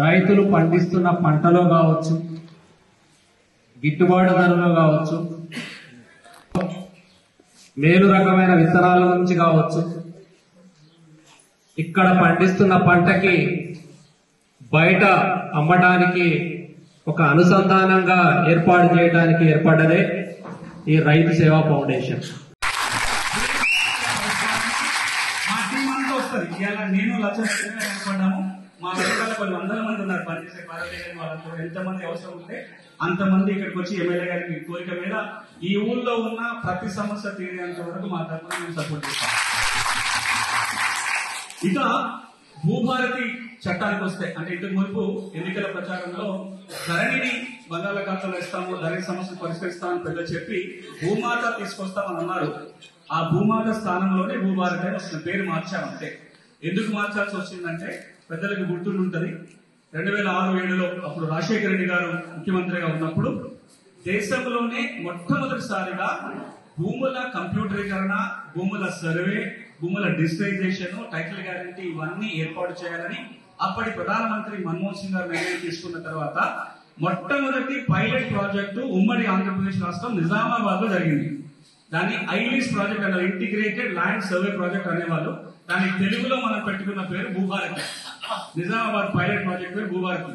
రైతులు పండిస్తున్న పంటలో కావచ్చు, గిట్టుబాటు ధరలో కావచ్చు, మేలు రకమైన విత్తనాల నుంచి కావచ్చు, ఇక్కడ పండిస్తున్న పంటకి బయట అమ్మడానికి ఒక అనుసంధానంగా ఏర్పాటు చేయడానికి ఏర్పడ్డదే ఈ రైతు సేవా ఫౌండేషన్. నేను లక్ష్యపడ్డాము. మా వెనకాల కొన్ని వందల మంది ఉన్నారు పనిచేసే భారతదేశం వాళ్ళతో. ఎంతమంది అవసరం ఉంటే అంతమంది ఇక్కడికి వచ్చి ఎమ్మెల్యే గారికి కోరిక మీద ఈ ఊళ్ళో ఉన్న ప్రతి సమస్య తీరేంత వరకు మా తరఫున మేము సపోర్ట్ చేస్తాం. ఇక భూభారతి చట్టానికి వస్తే, అంటే ఇంతకు మునుపు ఎన్నికల ప్రచారంలో ధరణిని బంగాళాఖాతంలో ఇస్తాము, ధరణి సమస్యను పరిష్కరిస్తామని పెద్ద చెప్పి భూమాత తీసుకొస్తామని అన్నారు. ఆ భూమాత స్థానంలోనే భూభారతి అని వస్తున్న పేరు మార్చామంటే. ఎందుకు మార్చాల్సి వచ్చిందంటే పెద్దలకు గుర్తుంటుంది, 2006-7లో అప్పుడు రాజశేఖర రెడ్డి గారు ముఖ్యమంత్రిగా ఉన్నప్పుడు దేశంలోనే మొట్టమొదటిసారిగా భూముల కంప్యూటరీకరణ, భూముల సర్వే, భూముల డిజిటైజేషన్, టైటిల్ గ్యారంటీ ఇవన్నీ ఏర్పాటు చేయాలని అప్పటి ప్రధానమంత్రి మన్మోహన్ సింగ్ గారు నిర్ణయం తీసుకున్న తర్వాత మొట్టమొదటి పైలట్ ప్రాజెక్టు ఉమ్మడి ఆంధ్రప్రదేశ్ రాష్ట్రం నిజామాబాద్ లో జరిగింది. దాన్ని ఐలిస్ ప్రాజెక్ట్ అన్నారు, ఇంటిగ్రేటెడ్ ల్యాండ్ సర్వే ప్రాజెక్ట్ అనేవాళ్ళు. దానికి తెలుగులో మనం పెట్టుకున్న పేరు భూభారతి. నిజామాబాద్ పైలట్ ప్రాజెక్ట్ పేరు భూభారతి.